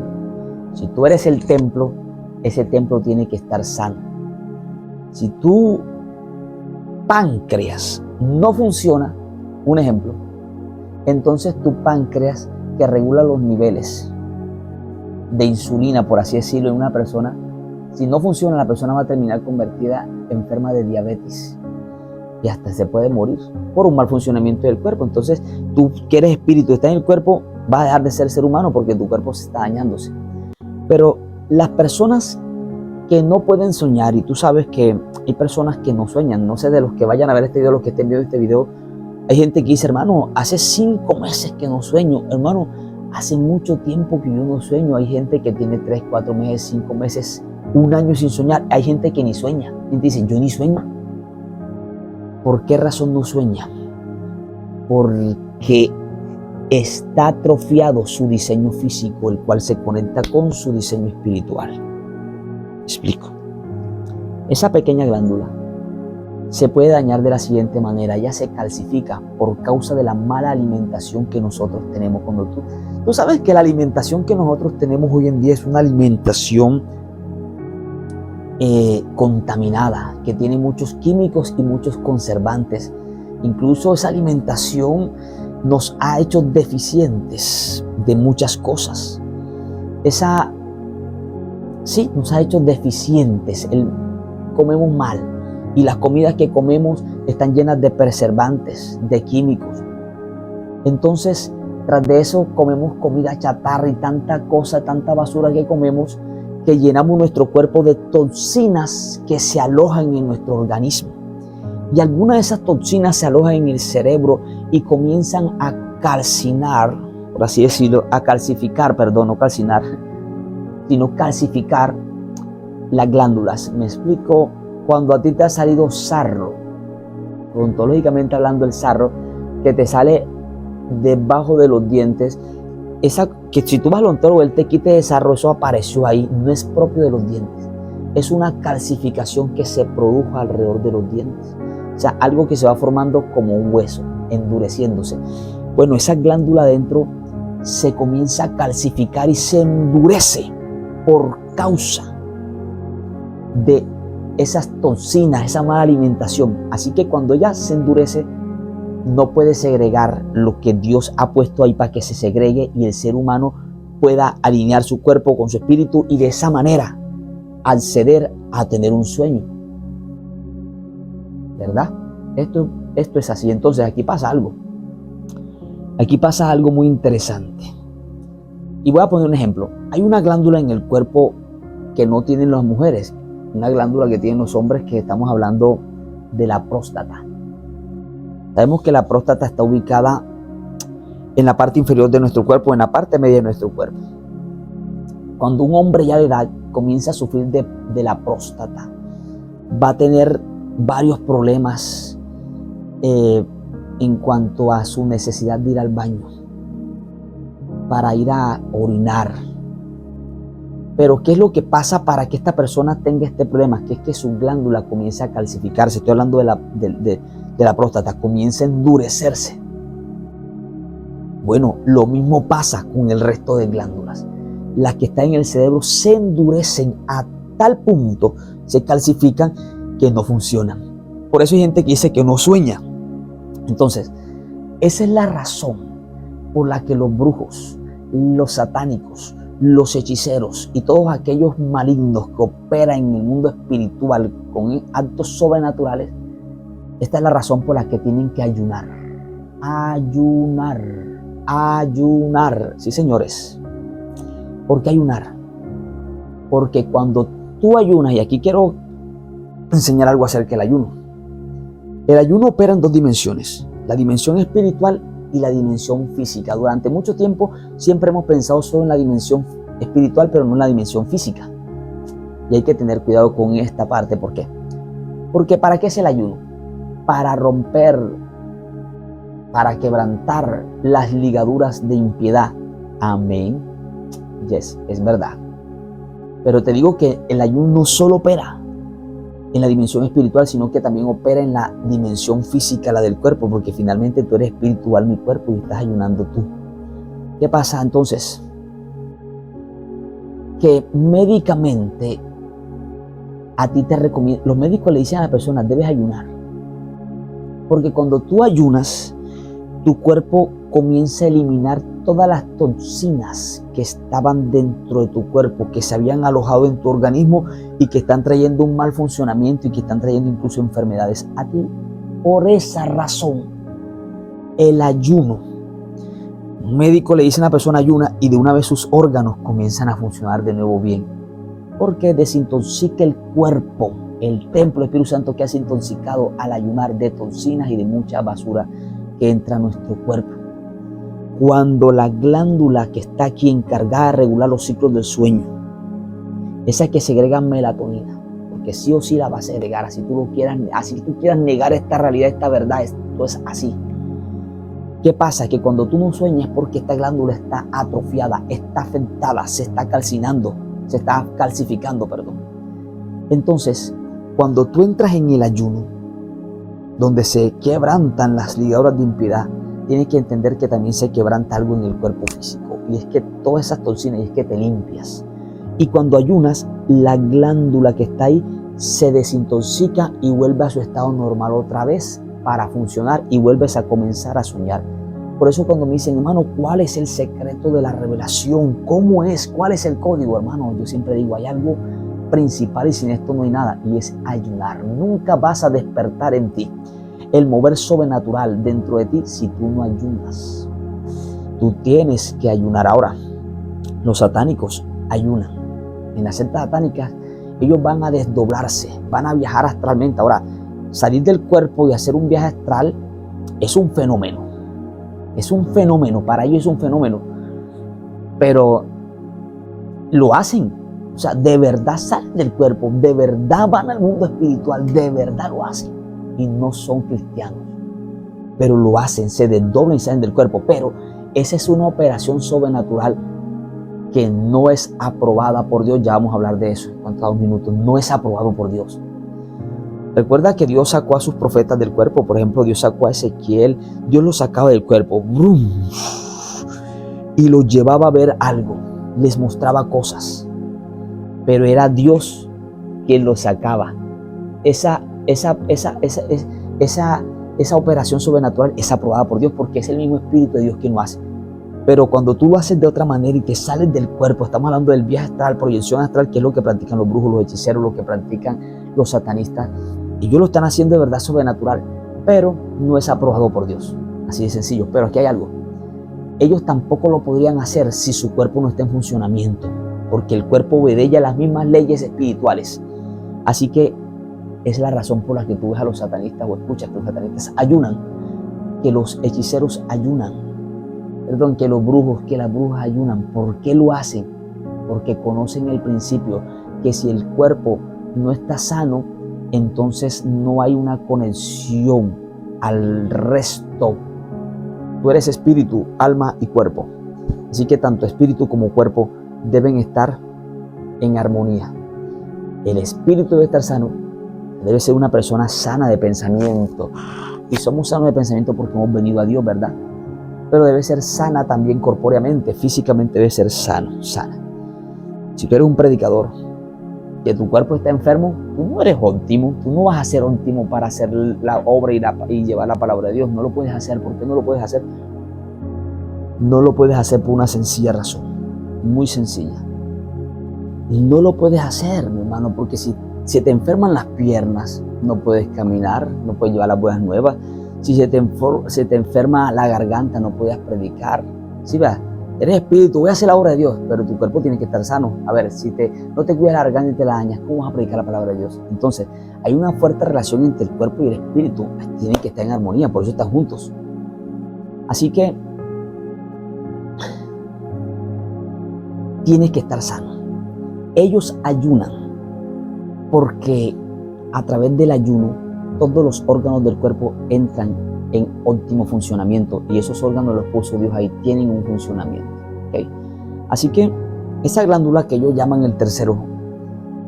Si tú eres el templo, ese templo tiene que estar sano. Si tu páncreas no funciona, un ejemplo, entonces tu páncreas que regula los niveles de insulina, por así decirlo, en una persona, si no funciona, la persona va a terminar convertida enferma de diabetes y hasta se puede morir por un mal funcionamiento del cuerpo. Entonces tú que eres espíritu, está en el cuerpo, vas a dejar de ser humano porque tu cuerpo se está dañándose. Pero las personas que no pueden soñar, y tú sabes que hay personas que no sueñan, no sé, de los que vayan a ver este video, los que estén viendo este video, hay gente que dice, hermano, hace 5 meses que no sueño, hermano, hace mucho tiempo que yo no sueño. Hay gente que tiene 3, 4 meses, 5 meses, 1 año sin soñar. Hay gente que ni sueña. Gente dice, yo ni sueño. ¿Por qué razón no sueña? Porque está atrofiado su diseño físico, el cual se conecta con su diseño espiritual. Explico. Esa pequeña glándula se puede dañar de la siguiente manera. Ella se calcifica por causa de la mala alimentación que nosotros tenemos. Cuando tú sabes que la alimentación que nosotros tenemos hoy en día es una alimentación contaminada, que tiene muchos químicos y muchos conservantes. Incluso esa alimentación nos ha hecho deficientes de muchas cosas. Nos ha hecho deficientes. Comemos mal y las comidas que comemos están llenas de preservantes, de químicos. Entonces, tras de eso comemos comida chatarra y tanta cosa, tanta basura que comemos, que llenamos nuestro cuerpo de toxinas que se alojan en nuestro organismo. Y algunas de esas toxinas se alojan en el cerebro y comienzan a calcinar, por así decirlo, calcificar las glándulas. Me explico. Cuando a ti te ha salido sarro, odontológicamente hablando, el sarro que te sale debajo de los dientes, que si tú vas al odontólogo, él te quite el sarro, eso apareció ahí, no es propio de los dientes. Es una calcificación que se produjo alrededor de los dientes. O sea, algo que se va formando como un hueso, endureciéndose. Bueno, esa glándula adentro se comienza a calcificar y se endurece por causa de esas toxinas, esa mala alimentación. Así que cuando ella se endurece, no puede segregar lo que Dios ha puesto ahí para que se segregue y el ser humano pueda alinear su cuerpo con su espíritu y de esa manera acceder a tener un sueño. ¿Verdad? Esto es así. Entonces aquí pasa algo. Aquí pasa algo muy interesante. Y voy a poner un ejemplo. Hay una glándula en el cuerpo que no tienen las mujeres. Una glándula que tienen los hombres, que estamos hablando de la próstata. Sabemos que la próstata está ubicada en la parte inferior de nuestro cuerpo, en la parte media de nuestro cuerpo. Cuando un hombre ya de edad comienza a sufrir de la próstata, va a tener varios problemas en cuanto a su necesidad de ir al baño, para ir a orinar. Pero ¿qué es lo que pasa para que esta persona tenga este problema? Que es que su glándula comienza a calcificarse. Estoy hablando de la próstata, comienza a endurecerse. Bueno, lo mismo pasa con el resto de glándulas. Las que están en el cerebro se endurecen a tal punto, se calcifican, que no funcionan. Por eso hay gente que dice que no sueña. Entonces, esa es la razón por la que los brujos, los satánicos, los hechiceros y todos aquellos malignos que operan en el mundo espiritual con actos sobrenaturales, esta es la razón por la que tienen que ayunar. Ayunar. Sí, señores. ¿Por qué ayunar? Porque cuando tú ayunas, y aquí quiero enseñar algo acerca del ayuno. El ayuno opera en dos dimensiones: la dimensión espiritual y la dimensión física. Durante mucho tiempo siempre hemos pensado solo en la dimensión espiritual, pero no en la dimensión física. Y hay que tener cuidado con esta parte. ¿Por qué? Porque ¿para qué es el ayuno? Para romper, para quebrantar las ligaduras de impiedad. Amén. Yes, es verdad. Pero te digo que el ayuno no solo opera en la dimensión espiritual, sino que también opera en la dimensión física, la del cuerpo, porque finalmente tú eres espiritual, mi cuerpo, y estás ayunando tú. ¿Qué pasa entonces? Que médicamente a ti te recomiendan, los médicos le dicen a la persona: debes ayunar. Porque cuando tú ayunas, tu cuerpo comienza a eliminar todas las toxinas que estaban dentro de tu cuerpo, que se habían alojado en tu organismo y que están trayendo un mal funcionamiento y que están trayendo incluso enfermedades a ti. Por esa razón, el ayuno, un médico le dice a una persona: ayuna, y de una vez sus órganos comienzan a funcionar de nuevo bien, porque desintoxica el cuerpo, el templo del Espíritu Santo que ha sido intoxicado al ayunar de toxinas y de mucha basura que entra a nuestro cuerpo. Cuando la glándula que está aquí encargada de regular los ciclos del sueño, esa que segrega melatonina, porque sí o sí la va a segregar, así tú quieras negar esta realidad, esta verdad, esto es así. ¿Qué pasa? Que cuando tú no sueñas es porque esta glándula está atrofiada, está afectada, se está calcificando. Entonces, cuando tú entras en el ayuno, donde se quebrantan las ligaduras de impiedad, tienes que entender que también se quebranta algo en el cuerpo físico. Y es que todas esas toxinas, y es que te limpias. Y cuando ayunas, la glándula que está ahí se desintoxica y vuelve a su estado normal otra vez para funcionar y vuelves a comenzar a soñar. Por eso cuando me dicen, hermano, ¿cuál es el secreto de la revelación? ¿Cómo es? ¿Cuál es el código? Hermano, yo siempre digo, hay algo principal y sin esto no hay nada, y es ayunar. Nunca vas a despertar en ti el mover sobrenatural dentro de ti si tú no ayunas. Tú tienes que ayunar. Ahora, los satánicos ayunan. En las sectas satánicas, ellos van a desdoblarse, van a viajar astralmente. Ahora, salir del cuerpo y hacer un viaje astral es un fenómeno. Es un fenómeno, para ellos es un fenómeno. Pero lo hacen. O sea, de verdad salen del cuerpo, de verdad van al mundo espiritual, de verdad lo hacen. Y no son cristianos. Pero lo hacen, se desdoblan y salen del cuerpo. Pero esa es una operación sobrenatural que no es aprobada por Dios. Ya vamos a hablar de eso en cuanto a 2 minutos. No es aprobado por Dios. Recuerda que Dios sacó a sus profetas del cuerpo. Por ejemplo, Dios sacó a Ezequiel. Dios lo sacaba del cuerpo. ¡Brum! Y los llevaba a ver algo. Les mostraba cosas. Pero era Dios quien los sacaba. Esa operación sobrenatural es aprobada por Dios porque es el mismo Espíritu de Dios quien lo hace. Pero cuando tú lo haces de otra manera y te sales del cuerpo, estamos hablando del viaje astral, proyección astral, que es lo que practican los brujos, los hechiceros, lo que practican los satanistas. Y ellos lo están haciendo de verdad sobrenatural, pero no es aprobado por Dios. Así de sencillo. Pero aquí hay algo. Ellos tampoco lo podrían hacer si su cuerpo no está en funcionamiento, porque el cuerpo obedece a las mismas leyes espirituales. Así que es la razón por la que tú ves a los satanistas o escuchas que los satanistas ayunan, que los hechiceros ayunan, que los brujos, que las brujas ayunan. ¿Por qué lo hacen? Porque conocen el principio que si el cuerpo no está sano, entonces no hay una conexión al resto. Tú eres espíritu, alma y cuerpo. Así que tanto espíritu como cuerpo deben estar en armonía. El espíritu debe estar sano, debe ser una persona sana de pensamiento. Y somos sanos de pensamiento porque hemos venido a Dios, ¿verdad? Pero debe ser sana también corpóreamente, físicamente debe ser sano, sana. Si tú eres un predicador, que tu cuerpo está enfermo, tú no eres óptimo, tú no vas a ser óptimo para hacer la obra y llevar la palabra de Dios. No lo puedes hacer. ¿Por qué no lo puedes hacer? No lo puedes hacer por una sencilla razón, muy sencilla. No lo puedes hacer, mi hermano, porque si te enferman las piernas, no puedes caminar, no puedes llevar las buenas nuevas. Si se te enferma la garganta, no puedes predicar. ¿Sí ves? Eres espíritu, voy a hacer la obra de Dios, pero tu cuerpo tiene que estar sano. A ver, si no te cuidas la garganta y te la dañas, ¿cómo vas a predicar la palabra de Dios? Entonces, hay una fuerte relación entre el cuerpo y el espíritu. Tienen que estar en armonía, por eso están juntos. Así que tienes que estar sano. Ellos ayunan porque a través del ayuno todos los órganos del cuerpo entran en óptimo funcionamiento y esos órganos los puso Dios ahí, tienen un funcionamiento. ¿Okay? Así que esa glándula que ellos llaman el tercer ojo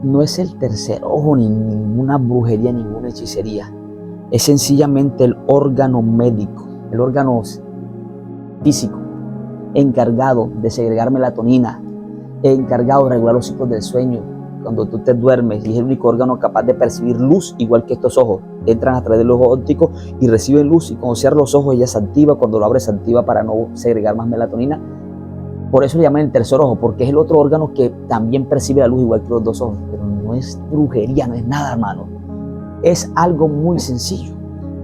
no es el tercer ojo ni ninguna brujería, ninguna hechicería. Es sencillamente el órgano médico, el órgano físico encargado de segregar melatonina, encargado de regular los ciclos del sueño. Cuando tú te duermes, y es el único órgano capaz de percibir luz, igual que estos ojos. Entran a través del ojo óptico y reciben luz, y cuando cierras los ojos ella se activa, cuando lo abres se activa para no segregar más melatonina. Por eso le llaman el tercer ojo, porque es el otro órgano que también percibe la luz igual que los dos ojos. Pero no es brujería, no es nada, hermano. Es algo muy sencillo.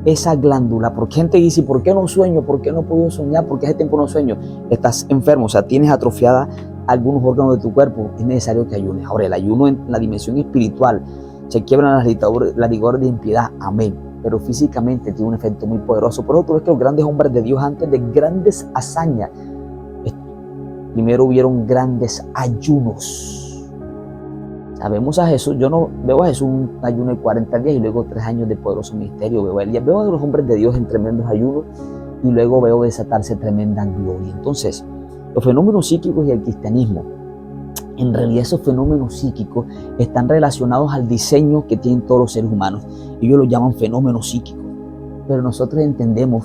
Esa glándula, porque gente dice, ¿por qué no sueño? ¿Por qué no puedo soñar? ¿Por qué hace tiempo no sueño? Estás enfermo, o sea, tienes atrofiada algunos órganos de tu cuerpo, es necesario que ayunes. Ahora, el ayuno en la dimensión espiritual, se quiebran las ligaduras de impiedad, amén, pero físicamente tiene un efecto muy poderoso. Por eso tú ves que los grandes hombres de Dios, antes de grandes hazañas, primero hubieron grandes ayunos. Sabemos a Jesús, yo no veo a Jesús un ayuno de 40 días y luego 3 años de poderoso ministerio. Veo a los hombres de Dios en tremendos ayunos y luego veo desatarse tremenda gloria. Entonces, los fenómenos psíquicos y el cristianismo, en realidad esos fenómenos psíquicos están relacionados al diseño que tienen todos los seres humanos. Ellos lo llaman fenómenos psíquicos. pero nosotros entendemos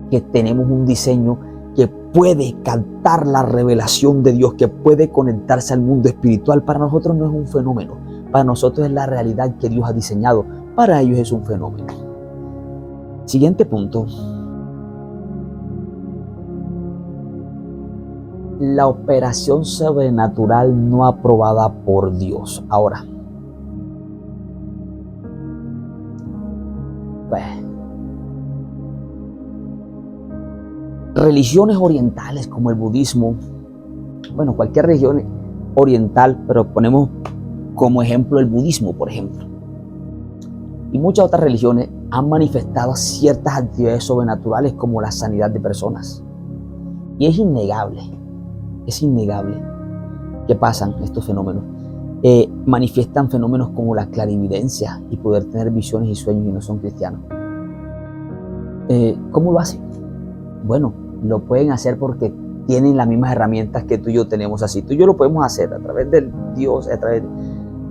que tenemos un diseño que puede captar la revelación de Dios, que puede conectarse al mundo espiritual. Para nosotros no es un fenómeno, para nosotros es la realidad que Dios ha diseñado, para ellos es un fenómeno. Siguiente punto. La operación sobrenatural no aprobada por Dios. Ahora, religiones orientales como el budismo, bueno, cualquier religión oriental, pero ponemos como ejemplo el budismo, por ejemplo, y muchas otras religiones han manifestado ciertas actividades sobrenaturales como la sanidad de personas. Y es innegable que pasan estos fenómenos. Manifiestan fenómenos como la clarividencia y poder tener visiones y sueños y no son cristianos. ¿Cómo lo hacen? Bueno, lo pueden hacer porque tienen las mismas herramientas que tú y yo tenemos así. Tú y yo lo podemos hacer a través del Dios, a través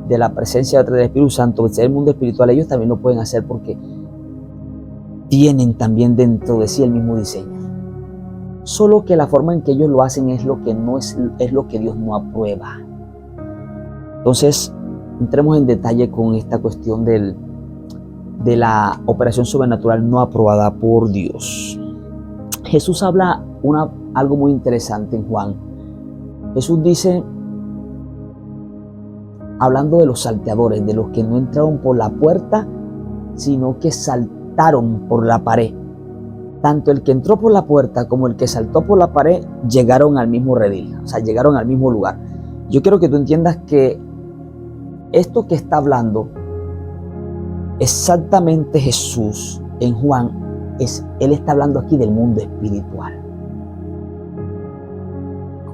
de la presencia, a través del Espíritu Santo, del mundo espiritual. Ellos también lo pueden hacer porque tienen también dentro de sí el mismo diseño. Solo que la forma en que ellos lo hacen es lo que Dios no aprueba. Entonces, entremos en detalle con esta cuestión de la operación sobrenatural no aprobada por Dios. Jesús habla algo muy interesante en Juan. Jesús dice, hablando de los salteadores, de los que no entraron por la puerta, sino que saltaron por la pared. Tanto el que entró por la puerta como el que saltó por la pared llegaron al mismo redil, o sea, llegaron al mismo lugar. Yo quiero que tú entiendas que esto que está hablando exactamente Jesús en Juan, Él está hablando aquí del mundo espiritual.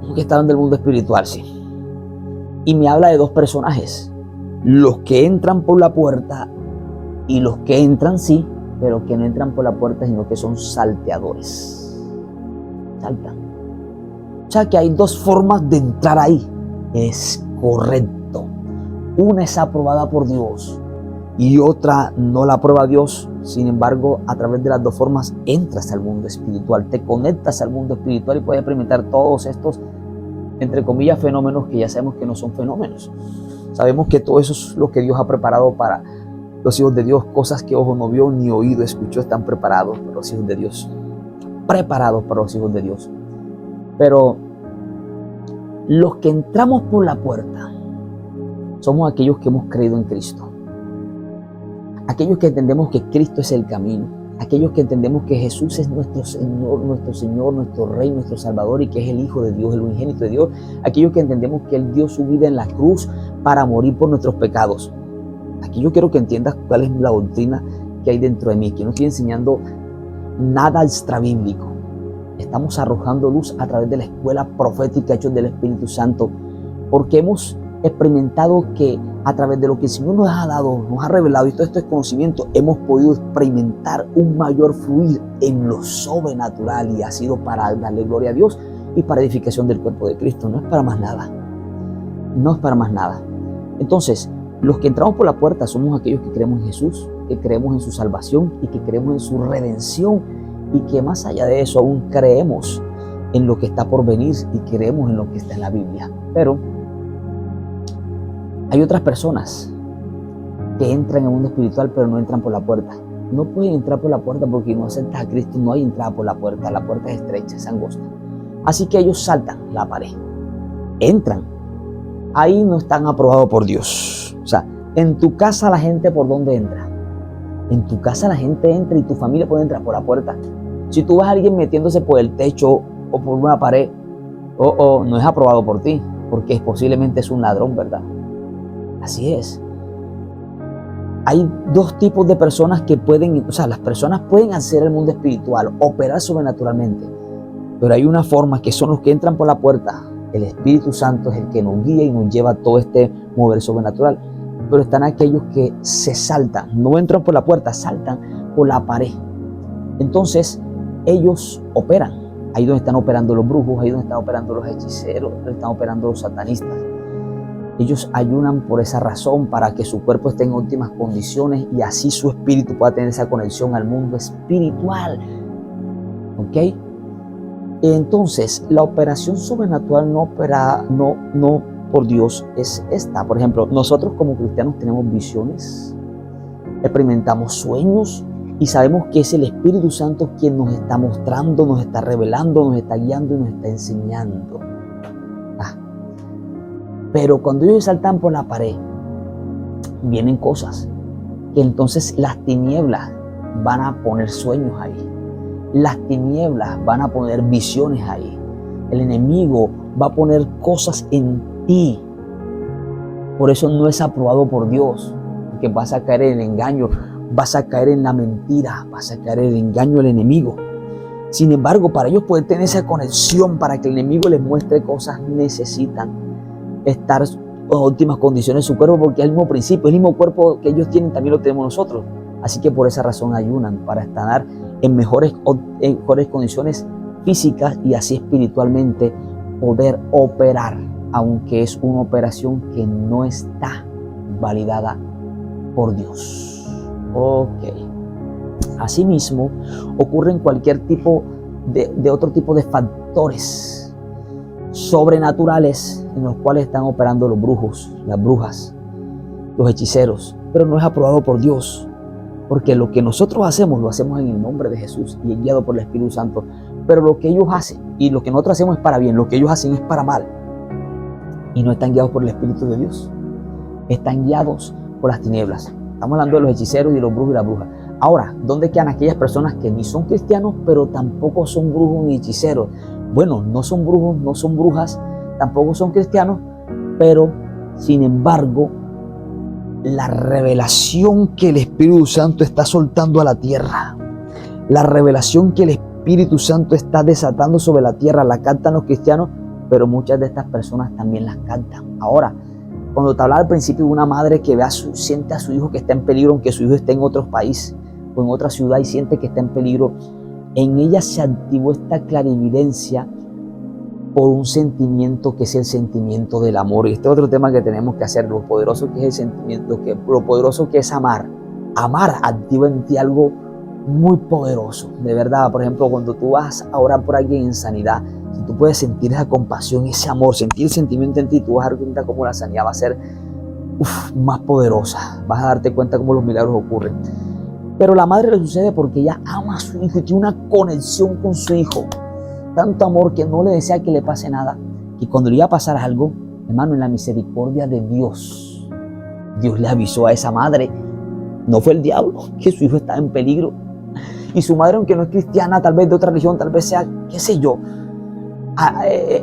¿Cómo que está hablando del mundo espiritual? Sí. Y me habla de dos personajes, los que entran por la puerta y los que entran, sí, pero que no entran por la puerta, sino que son salteadores. Saltan. O sea que hay dos formas de entrar ahí. Es correcto. Una es aprobada por Dios y otra no la aprueba Dios. Sin embargo, a través de las dos formas entras al mundo espiritual, te conectas al mundo espiritual y puedes experimentar todos estos, entre comillas, fenómenos que ya sabemos que no son fenómenos. Sabemos que todo eso es lo que Dios ha preparado para los hijos de Dios. Cosas que ojo no vio ni oído escuchó están preparados para los hijos de Dios. Preparados para los hijos de Dios. Pero los que entramos por la puerta somos aquellos que hemos creído en Cristo. Aquellos que entendemos que Cristo es el camino. Aquellos que entendemos que Jesús es nuestro Señor, nuestro Rey, nuestro Salvador y que es el Hijo de Dios, el unigénito de Dios. Aquellos que entendemos que Él dio su vida en la cruz para morir por nuestros pecados. Aquí yo quiero que entiendas cuál es la doctrina que hay dentro de mí, que no estoy enseñando nada extrabíblico. Estamos arrojando luz a través de la escuela profética hecha del Espíritu Santo, porque hemos experimentado que a través de lo que el Señor nos ha dado, nos ha revelado, y todo esto es conocimiento, hemos podido experimentar un mayor fluir en lo sobrenatural, y ha sido para darle gloria a Dios y para edificación del cuerpo de Cristo. No es para más nada. No es para más nada. Entonces, los que entramos por la puerta somos aquellos que creemos en Jesús, que creemos en su salvación y que creemos en su redención, y que más allá de eso aún creemos en lo que está por venir y creemos en lo que está en la Biblia. Pero hay otras personas que entran en el mundo espiritual pero no entran por la puerta. No pueden entrar por la puerta porque no aceptas a Cristo, no hay entrada por la puerta es estrecha, es angosta. Así que ellos saltan la pared, entran. Ahí no están aprobados por Dios. O sea, en tu casa la gente, ¿por dónde entra? En tu casa la gente entra y tu familia puede entrar por la puerta. Si tú ves a alguien metiéndose por el techo o por una pared, no es aprobado por ti, porque posiblemente es un ladrón, ¿verdad? Así es. Hay dos tipos de personas que pueden, o sea, las personas pueden hacer el mundo espiritual, operar sobrenaturalmente, pero hay una forma que son los que entran por la puerta. El Espíritu Santo es el que nos guía y nos lleva a todo este mover sobrenatural. Pero están aquellos que se saltan, no entran por la puerta, saltan por la pared. Entonces, ellos operan. Ahí donde están operando los brujos, ahí donde están operando los hechiceros, donde están operando los satanistas. Ellos ayunan por esa razón, para que su cuerpo esté en óptimas condiciones y así su espíritu pueda tener esa conexión al mundo espiritual. ¿Ok? Entonces, la operación sobrenatural no por Dios es esta. Por ejemplo, nosotros como cristianos tenemos visiones, experimentamos sueños y sabemos que es el Espíritu Santo quien nos está mostrando, nos está revelando, nos está guiando y nos está enseñando. Pero cuando ellos saltan por la pared, vienen cosas que entonces las tinieblas van a poner sueños ahí. Las tinieblas van a poner visiones ahí. El enemigo va a poner cosas en ti. Por eso no es aprobado por Dios, porque vas a caer en el engaño, vas a caer en la mentira, vas a caer en el engaño del enemigo. Sin embargo, para ellos poder tener esa conexión, para que el enemigo les muestre cosas, necesitan estar en óptimas condiciones su cuerpo, porque es el mismo principio, el mismo cuerpo que ellos tienen también lo tenemos nosotros. Así que por esa razón ayunan, para estar en mejores condiciones físicas y así espiritualmente poder operar, aunque es una operación que no está validada por Dios. Ok. Asimismo, ocurren cualquier tipo de otro tipo de factores sobrenaturales en los cuales están operando los brujos, las brujas, los hechiceros, pero no es aprobado por Dios, porque lo que nosotros hacemos lo hacemos en el nombre de Jesús y es guiado por el Espíritu Santo. Pero lo que ellos hacen y lo que nosotros hacemos es para bien, lo que ellos hacen es para mal y no están guiados por el Espíritu de Dios, están guiados por las tinieblas. Estamos hablando de los hechiceros y los brujos y las brujas. Ahora, ¿dónde quedan aquellas personas que ni son cristianos, pero tampoco son brujos ni hechiceros? Bueno, no son brujos, no son brujas, tampoco son cristianos, pero sin embargo, la revelación que el Espíritu Santo está soltando a la tierra, la revelación que el Espíritu Santo está desatando sobre la tierra, la captan los cristianos, pero muchas de estas personas también las captan. Ahora, cuando te hablaba al principio de una madre que siente a su hijo que está en peligro, aunque su hijo esté en otro país o en otra ciudad y siente que está en peligro, en ella se activó esta clarividencia por un sentimiento que es el sentimiento del amor. Y este es otro tema que tenemos que hacer, lo poderoso que es el sentimiento, lo poderoso que es amar. Amar activa en ti algo muy poderoso, de verdad. Por ejemplo, cuando tú vas a orar por alguien en sanidad, si tú puedes sentir esa compasión, ese amor, sentir el sentimiento en ti, tú vas a dar cuenta cómo la sanidad va a ser más poderosa. Vas a darte cuenta cómo los milagros ocurren. Pero la madre le sucede porque ella ama a su hijo y tiene una conexión con su hijo. Tanto amor que no le desea que le pase nada. Y cuando le iba a pasar algo, hermano, en la misericordia de Dios, Dios le avisó a esa madre. No fue el diablo, que su hijo estaba en peligro. Y su madre, aunque no es cristiana, tal vez de otra religión, tal vez sea, qué sé yo,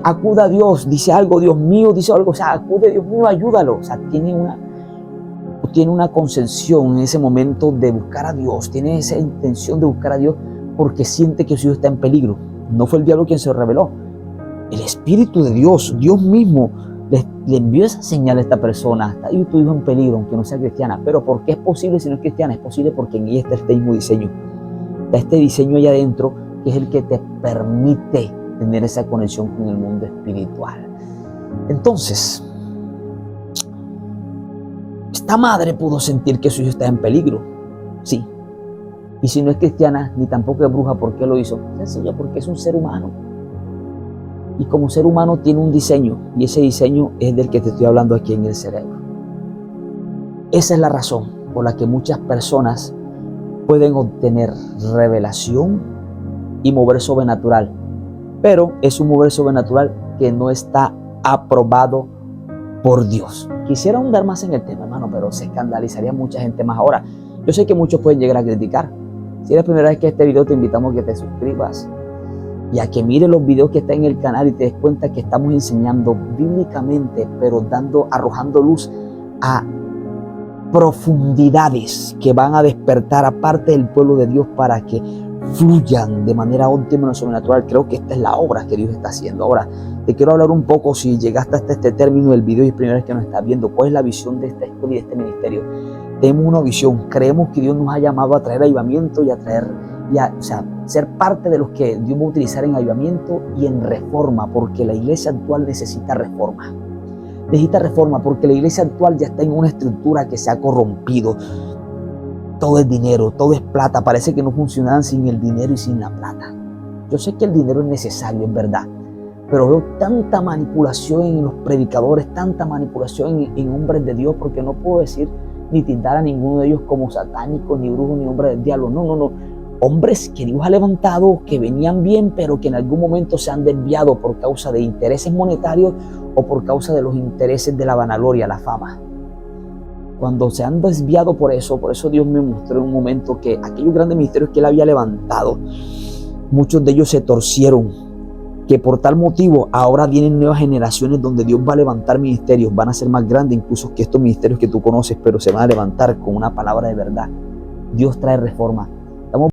acuda a Dios, dice algo, Dios mío, dice algo, o sea, acude, Dios mío, ayúdalo. O sea, tiene una concepción en ese momento de buscar a Dios, tiene esa intención de buscar a Dios porque siente que su hijo está en peligro. No fue el diablo quien se lo reveló. El Espíritu de Dios, Dios mismo, le envió esa señal a esta persona. Está ahí tu hijo en peligro, aunque no sea cristiana. Pero ¿por qué es posible si no es cristiana? Es posible porque en ella está este mismo diseño. Está este diseño allá adentro que es el que te permite tener esa conexión con el mundo espiritual. Entonces, esta madre pudo sentir que su hijo estaba en peligro. Sí. Y si no es cristiana, ni tampoco es bruja, ¿por qué lo hizo? Sencillo, porque es un ser humano. Y como ser humano tiene un diseño, y ese diseño es del que te estoy hablando aquí en el cerebro. Esa es la razón por la que muchas personas pueden obtener revelación y mover sobrenatural. Pero es un mover sobrenatural que no está aprobado por Dios. Quisiera ahondar más en el tema, hermano, pero se escandalizaría mucha gente más ahora. Yo sé que muchos pueden llegar a criticar. Si es la primera vez que este video, te invitamos a que te suscribas y a que mires los videos que están en el canal y te des cuenta que estamos enseñando bíblicamente, pero arrojando luz a profundidades que van a despertar a parte del pueblo de Dios para que fluyan de manera óptima en lo sobrenatural. Creo que esta es la obra que Dios está haciendo. Ahora, te quiero hablar un poco, si llegaste hasta este término del video y es la primera vez que nos estás viendo, ¿cuál es la visión de esta escuela y de este ministerio? Tenemos una visión, creemos que Dios nos ha llamado a traer avivamiento y ser parte de los que Dios va a utilizar en avivamiento y en reforma, porque la iglesia actual necesita reforma. Necesita reforma porque la iglesia actual ya está en una estructura que se ha corrompido. Todo es dinero, todo es plata. Parece que no funcionan sin el dinero y sin la plata. Yo sé que el dinero es necesario, es verdad, pero veo tanta manipulación en los predicadores, tanta manipulación en hombres de Dios, porque no puedo decir ni tildar a ninguno de ellos como satánicos, ni brujos, ni hombres del diablo. No. Hombres que Dios ha levantado, que venían bien, pero que en algún momento se han desviado por causa de intereses monetarios o por causa de los intereses de la vanagloria, la fama. Cuando se han desviado por eso Dios me mostró en un momento que aquellos grandes ministerios que Él había levantado, muchos de ellos se torcieron, que por tal motivo ahora vienen nuevas generaciones donde Dios va a levantar ministerios, van a ser más grandes incluso que estos ministerios que tú conoces, pero se van a levantar con una palabra de verdad. Dios trae reforma.